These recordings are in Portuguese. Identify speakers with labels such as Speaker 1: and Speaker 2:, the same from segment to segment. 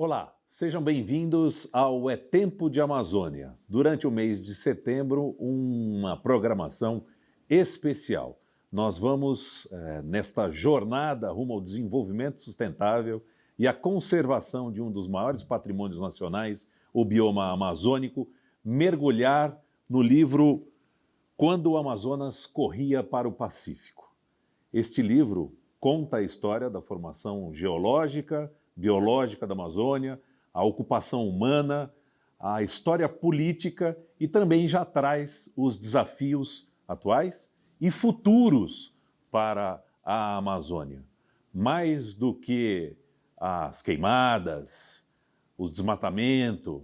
Speaker 1: Olá, sejam bem-vindos ao É Tempo de Amazônia. Durante o mês de setembro, uma programação especial. Nós vamos, nesta jornada rumo ao desenvolvimento sustentável e à conservação de um dos maiores patrimônios nacionais, o bioma amazônico, mergulhar no livro Quando o Amazonas Corria para o Pacífico. Este livro conta a história da formação geológica, biológica da Amazônia, a ocupação humana, a história política e também já traz os desafios atuais e futuros para a Amazônia. Mais do que as queimadas, o desmatamento,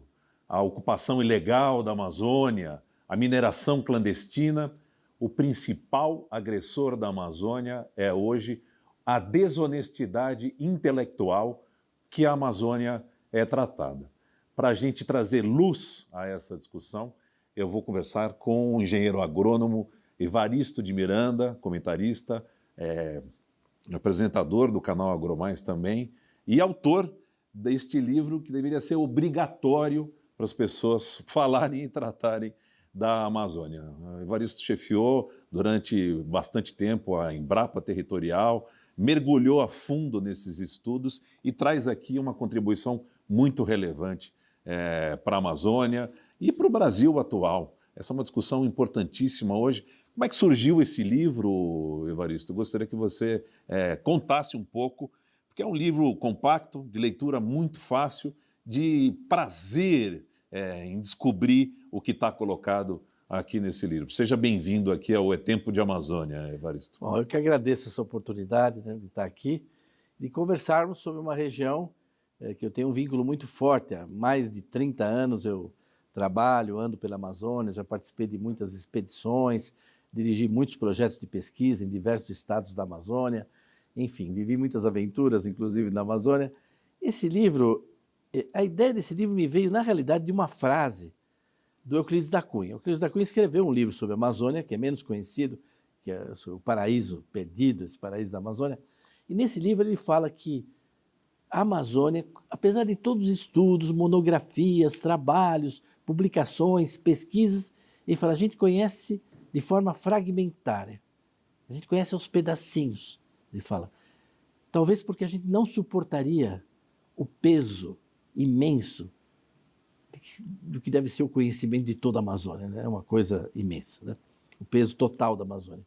Speaker 1: a ocupação ilegal da Amazônia, a mineração clandestina, o principal agressor da Amazônia é hoje a desonestidade intelectual que a Amazônia é tratada. Para a gente trazer luz a essa discussão, eu vou conversar com o engenheiro agrônomo Evaristo de Miranda, comentarista, apresentador do canal AgroMais também, e autor deste livro que deveria ser obrigatório para as pessoas falarem e tratarem da Amazônia. O Evaristo chefiou durante bastante tempo a Embrapa Territorial, mergulhou a fundo nesses estudos e traz aqui uma contribuição muito relevante para a Amazônia e para o Brasil atual. Essa é uma discussão importantíssima hoje. Como é que surgiu esse livro, Evaristo? Eu gostaria que você contasse um pouco, porque é um livro compacto, de leitura muito fácil, de prazer em descobrir o que está colocado aqui nesse livro. Seja bem-vindo aqui ao É Tempo de Amazônia, Evaristo.
Speaker 2: Bom, eu que agradeço essa oportunidade, né, de estar aqui e conversarmos sobre uma região que eu tenho um vínculo muito forte. Há mais de 30 anos eu trabalho, ando pela Amazônia, já participei de muitas expedições, dirigi muitos projetos de pesquisa em diversos estados da Amazônia, enfim, vivi muitas aventuras, inclusive na Amazônia. Esse livro, a ideia desse livro me veio, na realidade, de uma frase do Euclides da Cunha. O Euclides da Cunha escreveu um livro sobre a Amazônia, que é menos conhecido, que é o Paraíso Perdido, esse paraíso da Amazônia. E nesse livro ele fala que a Amazônia, apesar de todos os estudos, monografias, trabalhos, publicações, pesquisas, ele fala, a gente conhece de forma fragmentária. A gente conhece aos pedacinhos, ele fala. Talvez porque a gente não suportaria o peso imenso do que deve ser o conhecimento de toda a Amazônia, né? É uma coisa imensa, né? O peso total da Amazônia.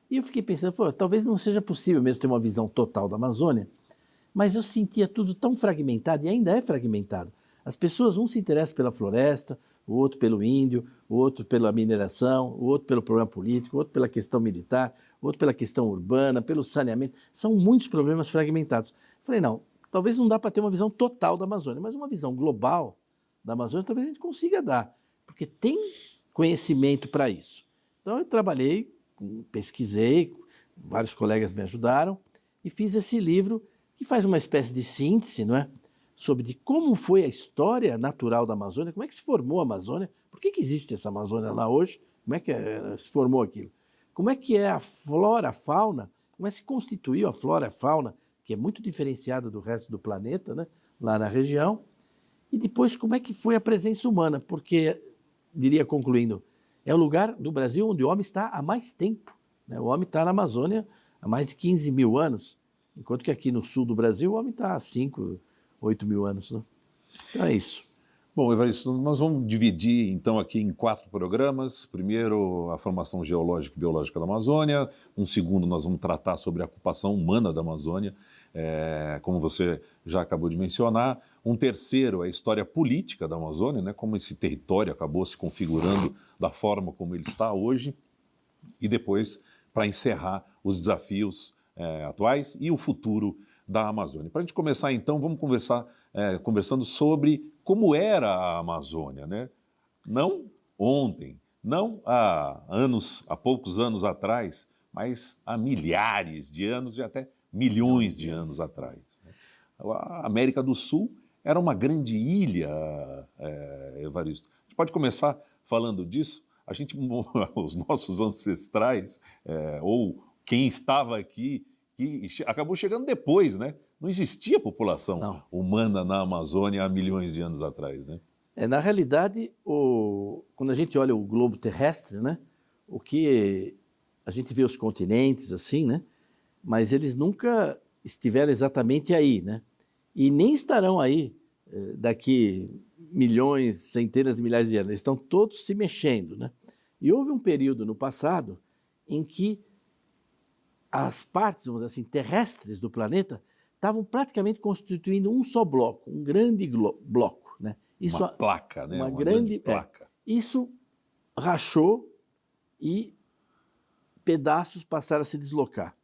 Speaker 2: E eu fiquei pensando, talvez não seja possível mesmo ter uma visão total da Amazônia, mas eu sentia tudo tão fragmentado, e ainda é fragmentado. As pessoas, um se interessa pela floresta, o outro pelo índio, o outro pela mineração, o outro pelo problema político, o outro pela questão militar, o outro pela questão urbana, pelo saneamento. São muitos problemas fragmentados. Eu falei, não, talvez não dá para ter uma visão total da Amazônia, mas uma visão global da Amazônia talvez a gente consiga dar, porque tem conhecimento para isso. Então eu trabalhei, pesquisei, vários colegas me ajudaram e fiz esse livro que faz uma espécie de síntese, não é? Sobre de como foi a história natural da Amazônia, como é que se formou a Amazônia, por que existe essa Amazônia lá hoje, como é que se formou aquilo, como é que é a flora, a fauna, como é que se constituiu a flora, a fauna, que é muito diferenciada do resto do planeta, né? Lá na região. E depois, como é que foi a presença humana? Porque, diria concluindo, é o lugar do Brasil onde o homem está há mais tempo, né? O homem está na Amazônia há mais de 15 mil anos, enquanto que aqui no sul do Brasil o homem está há 5, 8 mil anos. Né? Então é isso.
Speaker 1: Bom, Evaristo, nós vamos dividir então aqui em 4 programas. Primeiro, a formação geológica e biológica da Amazônia. Um segundo, nós vamos tratar sobre a ocupação humana da Amazônia, como você já acabou de mencionar. Um terceiro, a história política da Amazônia, né, como esse território acabou se configurando da forma como ele está hoje. E depois, para encerrar, os desafios atuais e o futuro da Amazônia. Para a gente começar então, vamos conversando sobre como era a Amazônia, né? Não ontem, não há poucos anos atrás, mas há milhares de anos e até milhões de anos atrás. A América do Sul era uma grande ilha, Evaristo. A gente pode começar falando disso? Os nossos ancestrais, ou quem estava aqui, que acabou chegando depois, né? Não existia população
Speaker 2: Não.
Speaker 1: humana na Amazônia há milhões de anos atrás, né?
Speaker 2: Na realidade, quando a gente olha o globo terrestre, né, o que a gente vê os continentes assim, né, mas eles nunca estiveram exatamente aí, né, e nem estarão aí daqui milhões, centenas de milhares de anos. Eles estão todos se mexendo, né? E houve um período no passado em que as partes, vamos dizer assim, terrestres do planeta estavam praticamente constituindo um só bloco, um grande bloco, né? Isso,
Speaker 1: Uma placa, né?
Speaker 2: uma
Speaker 1: grande placa.
Speaker 2: Isso rachou e pedaços passaram a se deslocar.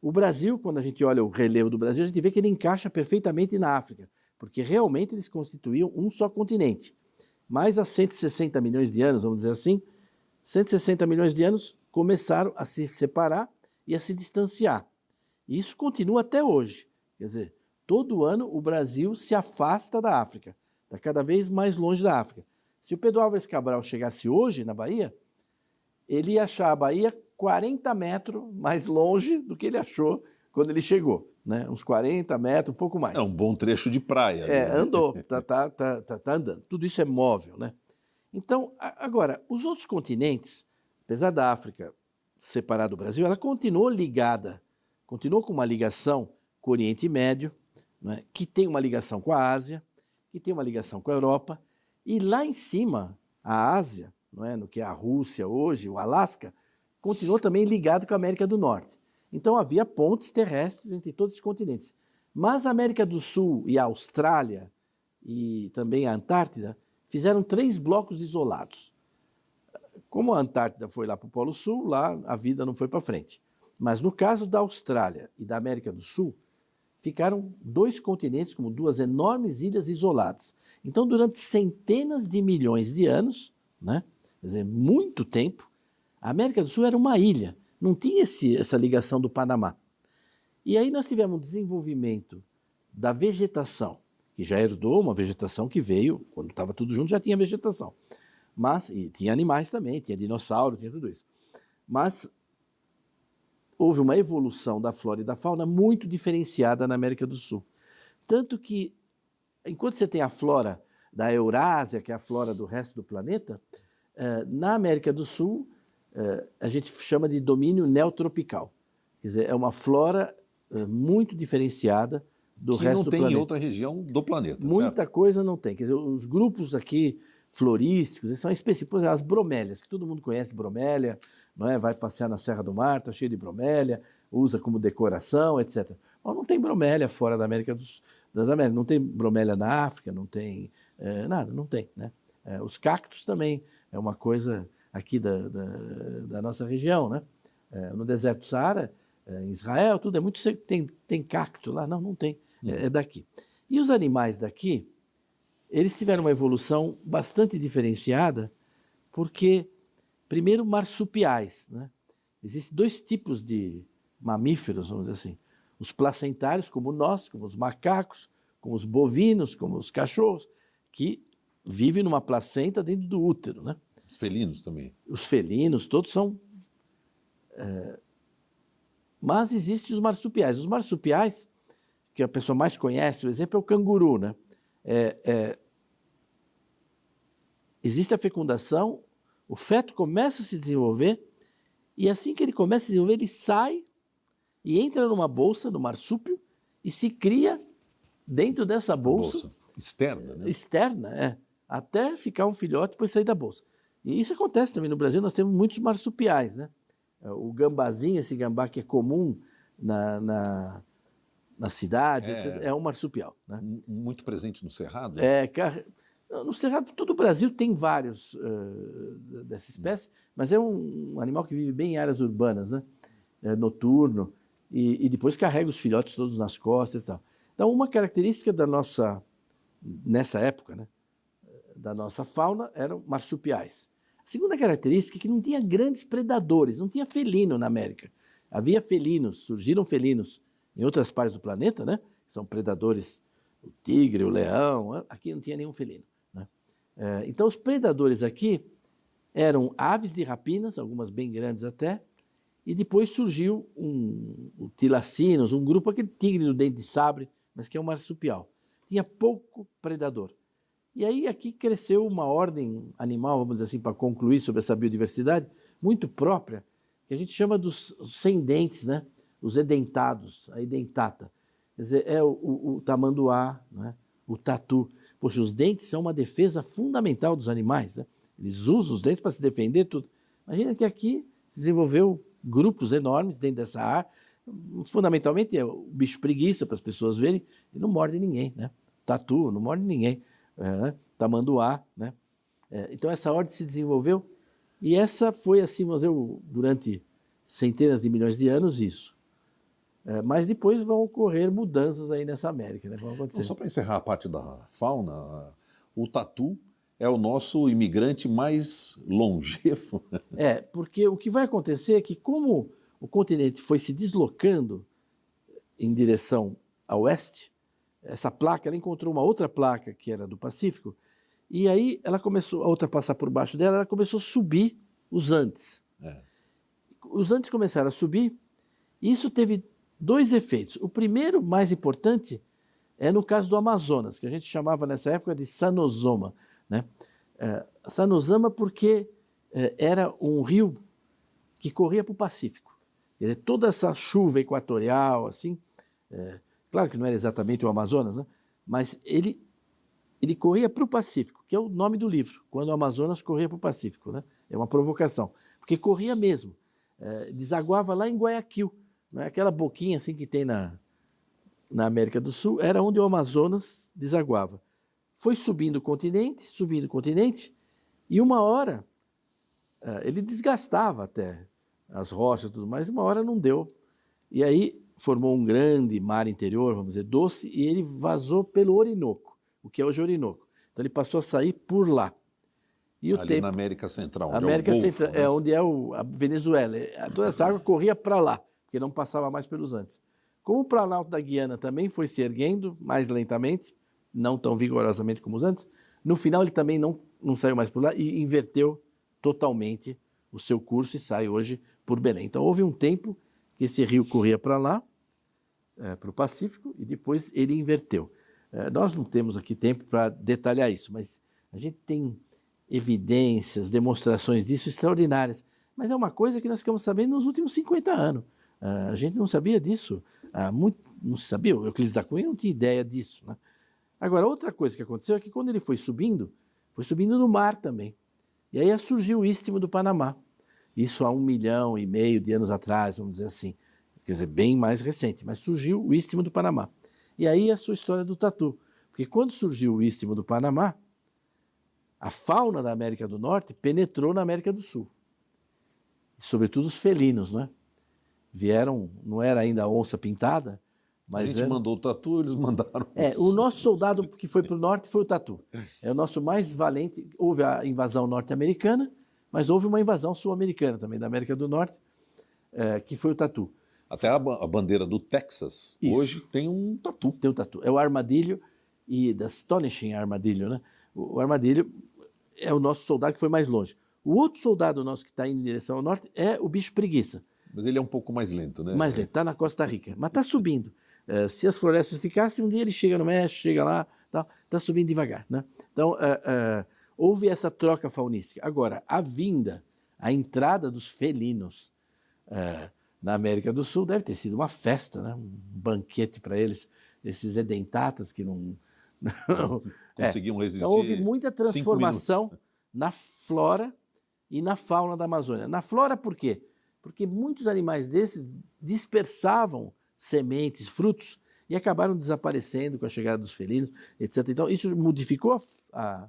Speaker 2: O Brasil, quando a gente olha o relevo do Brasil, a gente vê que ele encaixa perfeitamente na África, porque realmente eles constituíam um só continente. Mas há 160 milhões de anos, vamos dizer assim, 160 milhões de anos começaram a se separar e a se distanciar. E isso continua até hoje. Quer dizer, todo ano o Brasil se afasta da África, está cada vez mais longe da África. Se o Pedro Álvares Cabral chegasse hoje na Bahia, ele ia achar a Bahia 40 metros mais longe do que ele achou quando ele chegou, né? Uns 40 metros, um pouco mais.
Speaker 1: É um bom trecho de praia. Né?
Speaker 2: Andou, tá andando. Tudo isso é móvel, né? Então, agora, os outros continentes, apesar da África separar do Brasil, ela continuou ligada, continuou com uma ligação com o Oriente Médio, né, que tem uma ligação com a Ásia, que tem uma ligação com a Europa, e lá em cima, a Ásia, não é, no que é a Rússia hoje, o Alasca, continuou também ligado com a América do Norte. Então havia pontes terrestres entre todos os continentes. Mas a América do Sul e a Austrália e também a Antártida fizeram 3 blocos isolados. Como a Antártida foi lá para o Polo Sul, lá a vida não foi para frente. Mas no caso da Austrália e da América do Sul, ficaram 2 continentes como 2 enormes ilhas isoladas. Então, durante centenas de milhões de anos, né, quer dizer, muito tempo, a América do Sul era uma ilha, não tinha essa ligação do Panamá. E aí nós tivemos um desenvolvimento da vegetação, que já herdou uma vegetação que veio, quando estava tudo junto já tinha vegetação. Mas, e tinha animais também, tinha dinossauro, tinha tudo isso. Mas houve uma evolução da flora e da fauna muito diferenciada na América do Sul. Tanto que, enquanto você tem a flora da Eurásia, que é a flora do resto do planeta, na América do Sul, a gente chama de domínio neotropical. Quer dizer, é uma flora muito diferenciada do resto do planeta. Que não tem em
Speaker 1: outra região do planeta,
Speaker 2: Muita
Speaker 1: certo?
Speaker 2: coisa não tem. Quer dizer, os grupos aqui florísticos, eles são específicos. Por exemplo, as bromélias, que todo mundo conhece bromélia, não é? Vai passear na Serra do Mar, está cheio de bromélia, usa como decoração, etc. Mas não tem bromélia fora da América das Américas, não tem bromélia na África, não tem nada, não tem, né? Os cactos também é uma coisa aqui da nossa região, né? No deserto do Saara, em Israel, tudo é muito seco. Tem cacto lá? Não, não tem. É daqui. E os animais daqui, eles tiveram uma evolução bastante diferenciada, porque, primeiro, marsupiais, né? Existem 2 tipos de mamíferos, vamos dizer assim. Os placentários, como nós, como os macacos, como os bovinos, como os cachorros, que vivem numa placenta dentro do útero, né?
Speaker 1: Os felinos também.
Speaker 2: Os felinos, todos são... Mas existem os marsupiais. Os marsupiais, que a pessoa mais conhece, o exemplo é o canguru, né? Existe a fecundação, o feto começa a se desenvolver, e assim que ele começa a se desenvolver, ele sai e entra numa bolsa, no marsúpio, e se cria dentro dessa bolsa
Speaker 1: externa, né?
Speaker 2: Externa, até ficar um filhote e depois sair da bolsa. E isso acontece também no Brasil, nós temos muitos marsupiais, né? O gambazinho, esse gambá que é comum na cidade, é um marsupial, né?
Speaker 1: Muito presente no Cerrado?
Speaker 2: No Cerrado, todo o Brasil tem vários dessa espécie, mas é um animal que vive bem em áreas urbanas, né? Noturno, e depois carrega os filhotes todos nas costas e tal. Então, uma característica nessa época, né, da nossa fauna, eram marsupiais. A segunda característica é que não tinha grandes predadores, não tinha felino na América. Havia felinos, surgiram felinos em outras partes do planeta, né? São predadores, o tigre, o leão, aqui não tinha nenhum felino, né? Então, os predadores aqui eram aves de rapinas, algumas bem grandes até, E depois surgiu o Tilacinus, um grupo, aquele tigre do dente de sabre, mas que é um marsupial. Tinha pouco predador. E aí aqui cresceu uma ordem animal, vamos dizer assim, para concluir sobre essa biodiversidade, muito própria, que a gente chama dos sem dentes, né? Os edentados, a edentata. Quer dizer, é o tamanduá, né? O tatu. Poxa, os dentes são uma defesa fundamental dos animais, né? Eles usam os dentes para se defender, tudo. Imagina que aqui se desenvolveu grupos enormes dentro dessa área. Fundamentalmente é o bicho preguiça, para as pessoas verem, e não morde ninguém, né? Tatu, não morde ninguém. Né? Tamanduá, né? Então essa ordem se desenvolveu e essa foi assim, vamos dizer, durante centenas de milhões de anos isso. Mas depois vão ocorrer mudanças aí nessa América, né? Vão acontecer.
Speaker 1: Então, só para encerrar a parte da fauna, o tatu é o nosso imigrante mais longevo.
Speaker 2: Porque o que vai acontecer é que como o continente foi se deslocando em direção a oeste, essa placa, ela encontrou uma outra placa que era do Pacífico, e aí ela começou a outra passar por baixo dela, ela começou a subir os Andes. Os Andes começaram a subir, e isso teve dois efeitos. O primeiro, mais importante, é no caso do Amazonas, que a gente chamava nessa época de Sanosoma, né? Sanosoma porque era um rio que corria para o Pacífico. Toda essa chuva equatorial, assim, claro que não era exatamente o Amazonas, né? Mas ele corria para o Pacífico, que é o nome do livro, quando o Amazonas corria para o Pacífico, né? É uma provocação, porque corria mesmo, desaguava lá em Guayaquil, né? Aquela boquinha assim que tem na América do Sul, era onde o Amazonas desaguava. Foi subindo o continente, e uma hora ele desgastava até as rochas e tudo mais, e uma hora não deu. E aí formou um grande mar interior, vamos dizer, doce, e ele vazou pelo Orinoco, o que é hoje Orinoco. Então ele passou a sair por lá. E
Speaker 1: ali na América Central, onde
Speaker 2: América
Speaker 1: é o Golfo,
Speaker 2: Central,
Speaker 1: né?
Speaker 2: onde é a Venezuela. Toda essa água corria para lá, porque não passava mais pelos Andes. Como o Planalto da Guiana também foi se erguendo mais lentamente, não tão vigorosamente como os Andes, no final ele também não saiu mais por lá e inverteu totalmente o seu curso e sai hoje por Belém. Então houve um tempo que esse rio corria para lá, para o Pacífico, e depois ele inverteu. Nós não temos aqui tempo para detalhar isso, mas a gente tem evidências, demonstrações disso extraordinárias. Mas é uma coisa que nós ficamos sabendo nos últimos 50 anos. A gente não sabia disso. Não se sabia. O Euclides da Cunha não tinha ideia disso, né? Agora, outra coisa que aconteceu é que quando ele foi subindo no mar também. E aí surgiu o Istmo do Panamá. Isso há 1,5 milhão de anos atrás, vamos dizer assim. Quer dizer, bem mais recente. Mas surgiu o Istmo do Panamá. E aí a sua história do tatu. Porque quando surgiu o Istmo do Panamá, a fauna da América do Norte penetrou na América do Sul. Sobretudo os felinos, né? Vieram, não era ainda a onça pintada, mas
Speaker 1: a gente mandou o tatu, eles mandaram.
Speaker 2: O nosso soldado que foi para o norte foi o tatu. É o nosso mais valente. Houve a invasão norte-americana, mas houve uma invasão sul-americana também, da América do Norte, que foi o tatu.
Speaker 1: Até a bandeira do Texas,
Speaker 2: Isso.
Speaker 1: hoje tem um tatu.
Speaker 2: Tem um tatu. É o armadilho e da Astonishing Armadilho, né? O armadilho é o nosso soldado que foi mais longe. O outro soldado nosso que está indo em direção ao norte é o bicho preguiça.
Speaker 1: Mas ele é um pouco mais lento, né?
Speaker 2: Mais lento, está na Costa Rica, mas está subindo. Se as florestas ficassem, um dia ele chega no México, chega lá, está subindo devagar, né? Então, houve essa troca faunística. Agora, a entrada dos felinos na América do Sul deve ter sido uma festa, né? Um banquete para eles, esses edentatas que não
Speaker 1: conseguiam resistir.
Speaker 2: Então, houve muita transformação na flora e na fauna da Amazônia. Na flora, por quê? Porque muitos animais desses dispersavam sementes, frutos, e acabaram desaparecendo com a chegada dos felinos, etc. Então, isso modificou a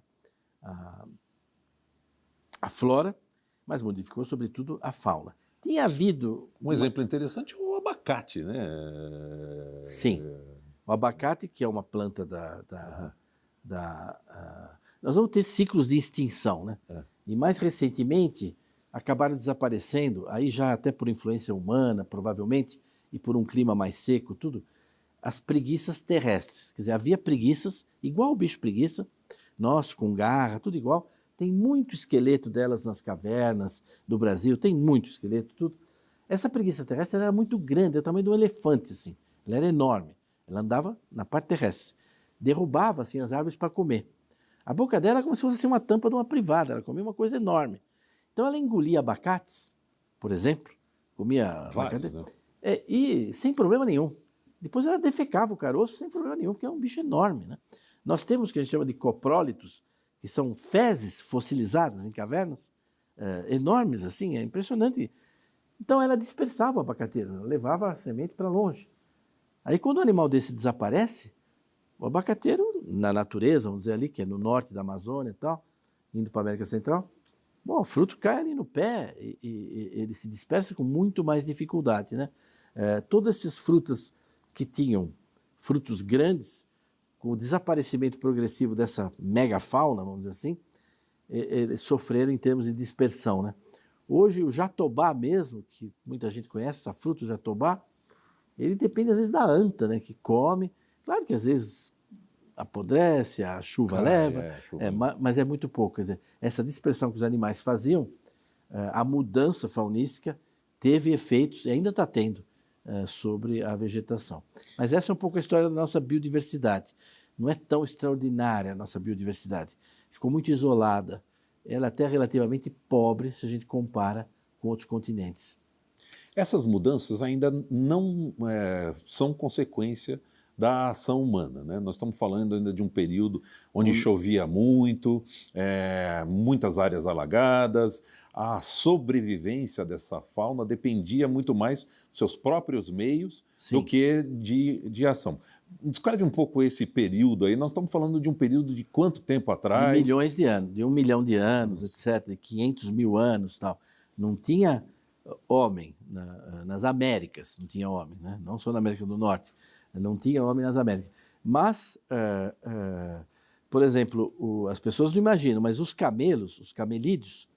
Speaker 2: flora, mas modificou, sobretudo, a fauna. Tinha havido...
Speaker 1: Um exemplo interessante é o abacate, né?
Speaker 2: Sim. O abacate, que é uma planta nós vamos ter ciclos de extinção, né? E mais recentemente acabaram desaparecendo, aí já até por influência humana, provavelmente, e por um clima mais seco, tudo, as preguiças terrestres. Quer dizer, havia preguiças, igual o bicho preguiça, nosso, com garra, tudo igual. Tem muito esqueleto delas nas cavernas do Brasil, tem muito esqueleto, tudo. Essa preguiça terrestre ela era muito grande, é o tamanho de um elefante, assim. Ela era enorme. Ela andava na parte terrestre. Derrubava, assim, as árvores para comer. A boca dela era como se fosse assim, uma tampa de uma privada. Ela comia uma coisa enorme. Então, ela engolia abacates, por exemplo. Comia
Speaker 1: Vários,
Speaker 2: abacate.
Speaker 1: né?
Speaker 2: E sem problema nenhum. Depois ela defecava o caroço sem problema nenhum, porque é um bicho enorme, né? Nós temos o que a gente chama de coprólitos, que são fezes fossilizadas em cavernas, enormes, assim, é impressionante. Então ela dispersava o abacateiro, ela levava a semente para longe. Aí quando o animal desse desaparece, o abacateiro, na natureza, vamos dizer ali, que é no norte da Amazônia e tal, indo para a América Central, bom, o fruto cai ali no pé e ele se dispersa com muito mais dificuldade, né? Todas essas frutas que tinham frutos grandes, com o desaparecimento progressivo dessa megafauna, vamos dizer assim, eles sofreram em termos de dispersão, né? Hoje o jatobá mesmo, que muita gente conhece, essa fruta, o jatobá, ele depende às vezes da anta, né, que come. Claro que às vezes apodrece, a chuva leva, mas é muito pouco. Quer dizer, essa dispersão que os animais faziam, a mudança faunística teve efeitos, e ainda está tendo, sobre a vegetação. Mas essa é um pouco a história da nossa biodiversidade. Não é tão extraordinária a nossa biodiversidade. Ficou muito isolada. Ela é até relativamente pobre se a gente compara com outros continentes.
Speaker 1: Essas mudanças ainda não são consequência da ação humana, né? Nós estamos falando ainda de um período onde chovia muito, muitas áreas alagadas, a sobrevivência dessa fauna dependia muito mais dos seus próprios meios do que de ação. Descreve um pouco esse período aí. Nós estamos falando de um período de quanto tempo atrás?
Speaker 2: De milhões de anos, de 1 milhão de anos, etc., de 500 mil anos e tal. Não tinha homem nas Américas, não tinha homem, né? Não só na América do Norte, não tinha homem nas Américas. Mas, por exemplo, as pessoas não imaginam, mas os camelos, os camelídeos,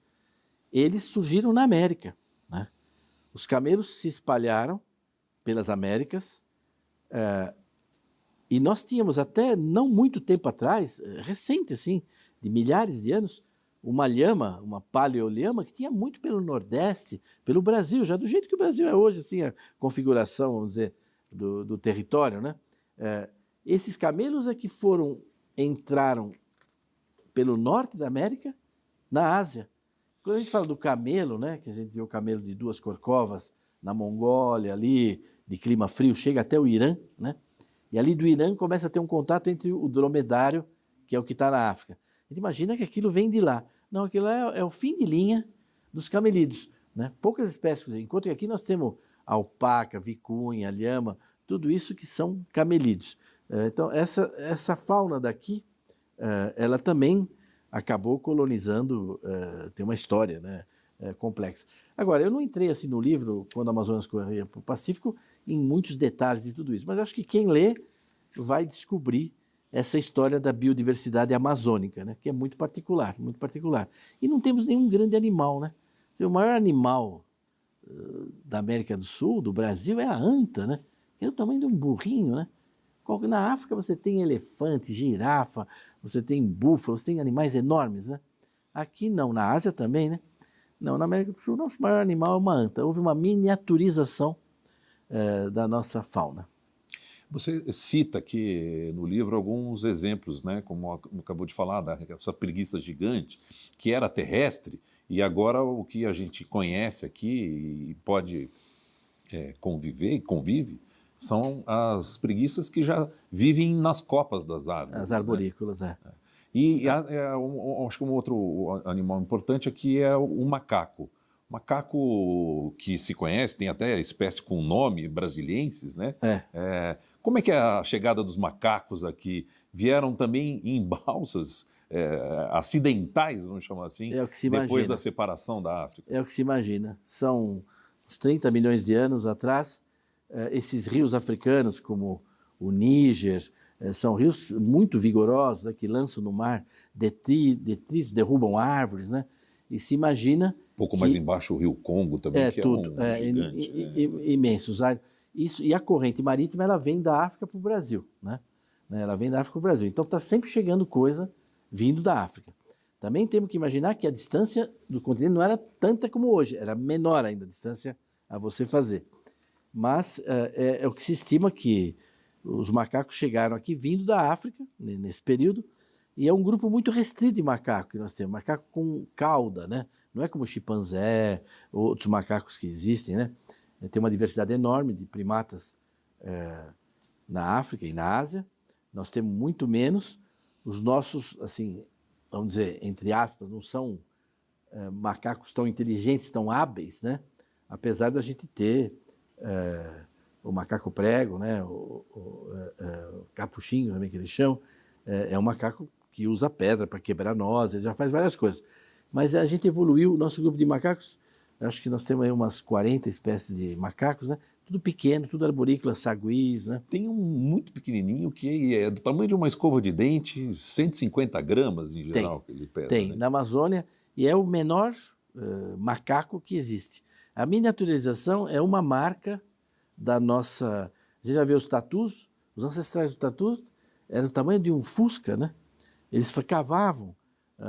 Speaker 2: eles surgiram na América, né? Os camelos se espalharam pelas Américas, e nós tínhamos até não muito tempo atrás, recente assim, de milhares de anos, uma lhama, uma paleolhama, que tinha muito pelo Nordeste, pelo Brasil, já do jeito que o Brasil é hoje, assim, a configuração, vamos dizer, do território, né? Esses camelos é que entraram pelo norte da América, na Ásia. Quando a gente fala do camelo, né, que a gente vê o camelo de 2 corcovas na Mongólia, ali, de clima frio, chega até o Irã, né? E ali do Irã começa a ter um contato entre o dromedário, que é o que está na África. A gente imagina que aquilo vem de lá. Não, aquilo é o fim de linha dos camelídeos, né? Poucas espécies, enquanto que aqui nós temos alpaca, vicunha, lhama, tudo isso que são camelídeos. Então, essa fauna daqui, ela também acabou colonizando, tem uma história, né, complexa. Agora, eu não entrei assim no livro, quando a Amazonas corria para o Pacífico, em muitos detalhes de tudo isso, mas acho que quem lê vai descobrir essa história da biodiversidade amazônica, né, que é muito particular, muito particular. E não temos nenhum grande animal, né? O maior animal da América do Sul, do Brasil, é a anta, né? Que é o tamanho de um burrinho, né? Na África você tem elefante, girafa, você tem búfalo, você tem animais enormes, né? Aqui não, na Ásia também, né? Não, na América do Sul, nosso maior animal é uma anta. Houve uma miniaturização da nossa fauna.
Speaker 1: Você cita aqui no livro alguns exemplos, né? Como acabou de falar, dessa preguiça gigante, que era terrestre, e agora o que a gente conhece aqui e pode conviver e convive, são as preguiças que já vivem nas copas das árvores.
Speaker 2: As arborícolas, né?
Speaker 1: E acho que um outro animal importante aqui é o macaco. Macaco que se conhece, tem até espécie com nome, brasilienses, né? Como é que é a chegada dos macacos aqui? Vieram também em balsas acidentais, vamos chamar assim, depois da separação da África?
Speaker 2: É o que se imagina. São uns 30 milhões de anos atrás, esses rios africanos, como o Níger, são rios muito vigorosos, né, que lançam no mar detritos, derrubam árvores, né? E se imagina...
Speaker 1: Um pouco mais embaixo o rio Congo também, que
Speaker 2: tudo,
Speaker 1: é um gigante.
Speaker 2: Imensos. Isso, e a corrente marítima, ela vem da África para o Brasil, né? Ela vem da África para o Brasil. Então está sempre chegando coisa vindo da África. Também temos que imaginar que a distância do continente não era tanta como hoje, era menor ainda a distância a você fazer. Mas é o que se estima que os macacos chegaram aqui vindo da África, nesse período, e é um grupo muito restrito de macaco que nós temos, macaco com cauda, né? Não é como o chimpanzé, outros macacos que existem, né? Tem uma diversidade enorme de primatas na África e na Ásia, nós temos muito menos. Os nossos, assim, vamos dizer, entre aspas, não são macacos tão inteligentes, tão hábeis, né? Apesar da gente ter o macaco prego, né? O capuchinho também que eles chamam, é um macaco que usa pedra para quebrar nós, ele já faz várias coisas. Mas a gente evoluiu, o nosso grupo de macacos, acho que nós temos aí umas 40 espécies de macacos, né? Tudo pequeno, tudo arborícolas, saguis, né?
Speaker 1: Tem um muito pequenininho que é do tamanho de uma escova de dente, 150 gramas em geral que ele pesa.
Speaker 2: Tem,
Speaker 1: né?
Speaker 2: na Amazônia, e é o menor macaco que existe. A miniaturização é uma marca da nossa... A gente já vê os tatus, os ancestrais do tatu eram do tamanho de um fusca, né? Eles cavavam.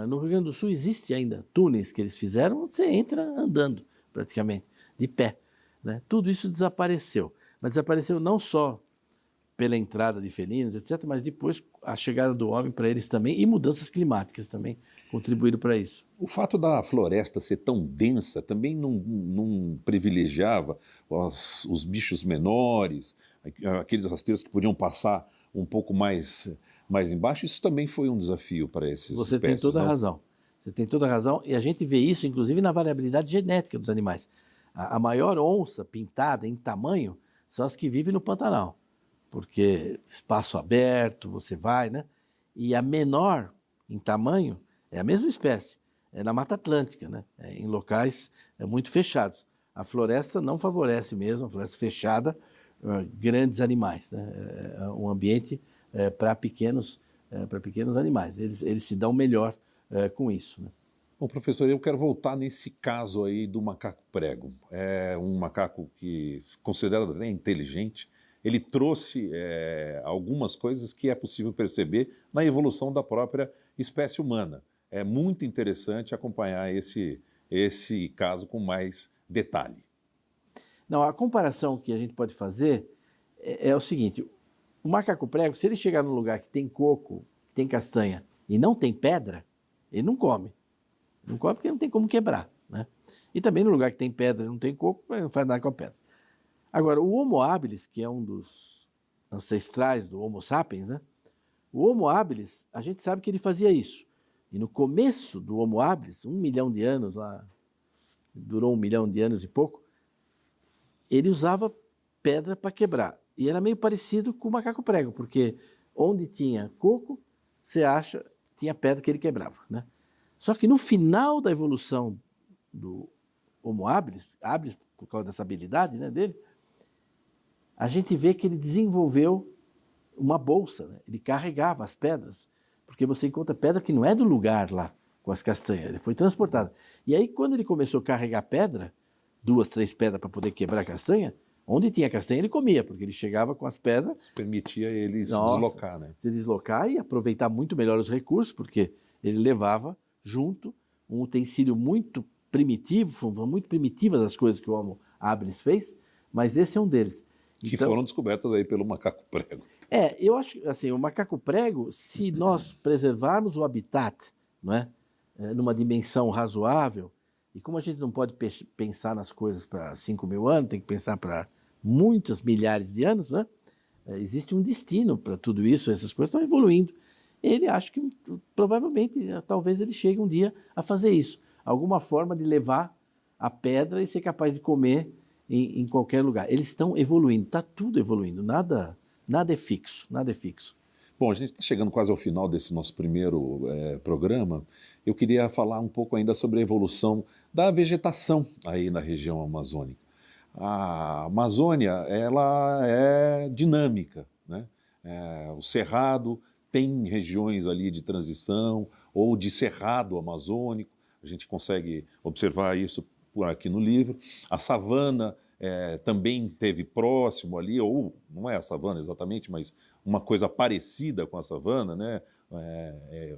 Speaker 2: No Rio Grande do Sul existe ainda túneis que eles fizeram, você entra andando praticamente, de pé. Né? Tudo isso desapareceu. Mas desapareceu não só pela entrada de felinos, etc., mas depois a chegada do homem para eles também, e mudanças climáticas também contribuíram para isso.
Speaker 1: O fato da floresta ser tão densa também não privilegiava os bichos menores, aqueles rasteiros que podiam passar um pouco mais embaixo. Isso também foi um desafio para esses espécies.
Speaker 2: Você tem toda a razão. Você tem toda a razão, e a gente vê isso, inclusive, na variabilidade genética dos animais. A maior onça pintada em tamanho são as que vivem no Pantanal, porque espaço aberto, você vai, né? E a menor em tamanho é a mesma espécie, é na Mata Atlântica, né? Em locais muito fechados. A floresta não favorece mesmo, a floresta fechada, grandes animais, né? É um ambiente para pequenos animais, eles se dão melhor com isso, né?
Speaker 1: Bom, professor, eu quero voltar nesse caso aí do macaco prego. É um macaco que se considera até inteligente. Ele trouxe algumas coisas que é possível perceber na evolução da própria espécie humana. É muito interessante acompanhar esse caso com mais detalhe.
Speaker 2: Não, a comparação que a gente pode fazer é o seguinte: o macaco prego, se ele chegar num lugar que tem coco, que tem castanha e não tem pedra, ele não come. Não come porque não tem como quebrar, né? E também no lugar que tem pedra e não tem coco, não faz nada com a pedra. Agora, o Homo habilis, que é um dos ancestrais do Homo sapiens, né? O Homo habilis, a gente sabe que ele fazia isso. E no começo do Homo habilis, 1 milhão de anos lá, durou 1 milhão de anos e pouco, ele usava pedra para quebrar. E era meio parecido com o macaco prego, porque onde tinha coco, você acha, tinha pedra que ele quebrava, né? Só que no final da evolução do Homo habilis, por causa dessa habilidade, né, dele, a gente vê que ele desenvolveu uma bolsa, né? Ele carregava as pedras, porque você encontra pedra que não é do lugar lá, com as castanhas, ele foi transportada. E aí, quando ele começou a carregar pedra, 2, 3 pedras para poder quebrar a castanha, onde tinha castanha ele comia, porque ele chegava com as pedras.
Speaker 1: Isso permitia ele se deslocar, né?
Speaker 2: Se deslocar e aproveitar muito melhor os recursos, porque ele levava junto um utensílio muito primitivo, muito primitivas as coisas que o Homo habilis fez, mas esse é um deles.
Speaker 1: Que foram descobertas aí pelo macaco prego.
Speaker 2: Eu acho assim, o macaco prego, se nós preservarmos o habitat, não é? Numa dimensão razoável, e como a gente não pode pensar nas coisas para 5 mil anos, tem que pensar para muitos milhares de anos, né? Existe um destino para tudo isso, essas coisas estão evoluindo. Ele acha que provavelmente, talvez ele chegue um dia a fazer isso. Alguma forma de levar a pedra e ser capaz de comer em qualquer lugar. Eles estão evoluindo, está tudo evoluindo, nada é fixo, nada é fixo.
Speaker 1: Bom, a gente está chegando quase ao final desse nosso primeiro programa. Eu queria falar um pouco ainda sobre a evolução da vegetação aí na região amazônica. A Amazônia, ela é dinâmica, né? O cerrado tem regiões ali de transição ou de cerrado amazônico. A gente consegue observar isso por aqui no livro. A savana também teve próximo ali, ou não é a savana exatamente, mas uma coisa parecida com a savana, né?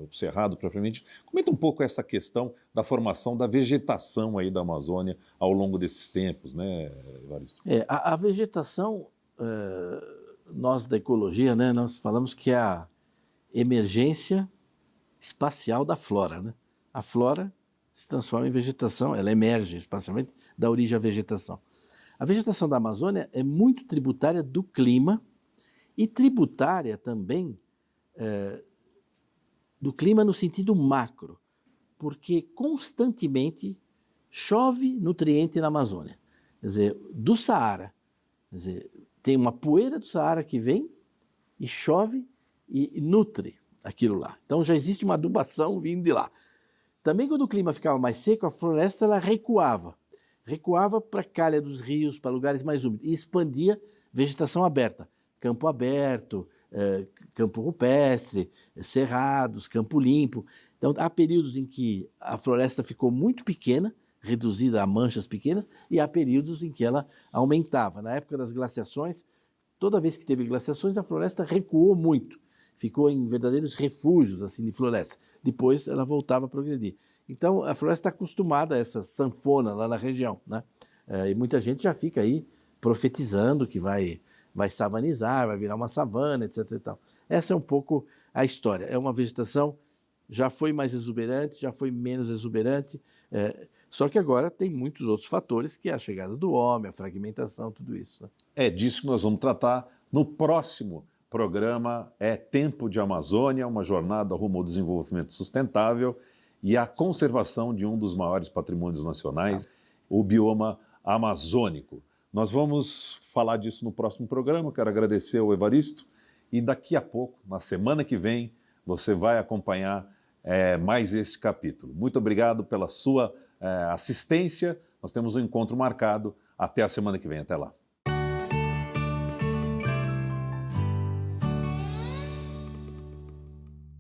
Speaker 1: O Cerrado propriamente. Comenta um pouco essa questão da formação da vegetação aí da Amazônia ao longo desses tempos, né, Evaristo?
Speaker 2: A vegetação, nós da ecologia, né, nós falamos que é a emergência espacial da flora, né? A flora se transforma em vegetação, ela emerge espacialmente da origem à vegetação. A vegetação da Amazônia é muito tributária do clima e tributária também do clima no sentido macro, porque constantemente chove nutriente na Amazônia. Quer dizer, do Saara, quer dizer, tem uma poeira do Saara que vem e chove e nutre aquilo lá. Então já existe uma adubação vindo de lá. Também quando o clima ficava mais seco, a floresta ela recuava para a calha dos rios, para lugares mais úmidos, e expandia vegetação aberta, campo aberto, campo rupestre, cerrados, campo limpo. Então há períodos em que a floresta ficou muito pequena, reduzida a manchas pequenas, e há períodos em que ela aumentava. Na época das glaciações, toda vez que teve glaciações, a floresta recuou muito, ficou em verdadeiros refúgios assim, de floresta. Depois ela voltava a progredir. Então a floresta está acostumada a essa sanfona lá na região, né? E muita gente já fica aí profetizando que vai savanizar, vai virar uma savana, etc. e tal. Essa é um pouco a história. É uma vegetação, já foi mais exuberante, já foi menos exuberante, só que agora tem muitos outros fatores, que é a chegada do homem, a fragmentação, tudo isso, né?
Speaker 1: É disso que nós vamos tratar no próximo programa. É Tempo de Amazônia, uma jornada rumo ao desenvolvimento sustentável e a conservação de um dos maiores patrimônios nacionais, o bioma amazônico. Nós vamos falar disso no próximo programa. Quero agradecer ao Evaristo e daqui a pouco, na semana que vem, você vai acompanhar mais esse capítulo. Muito obrigado pela sua assistência. Nós temos um encontro marcado. Até a semana que vem. Até lá.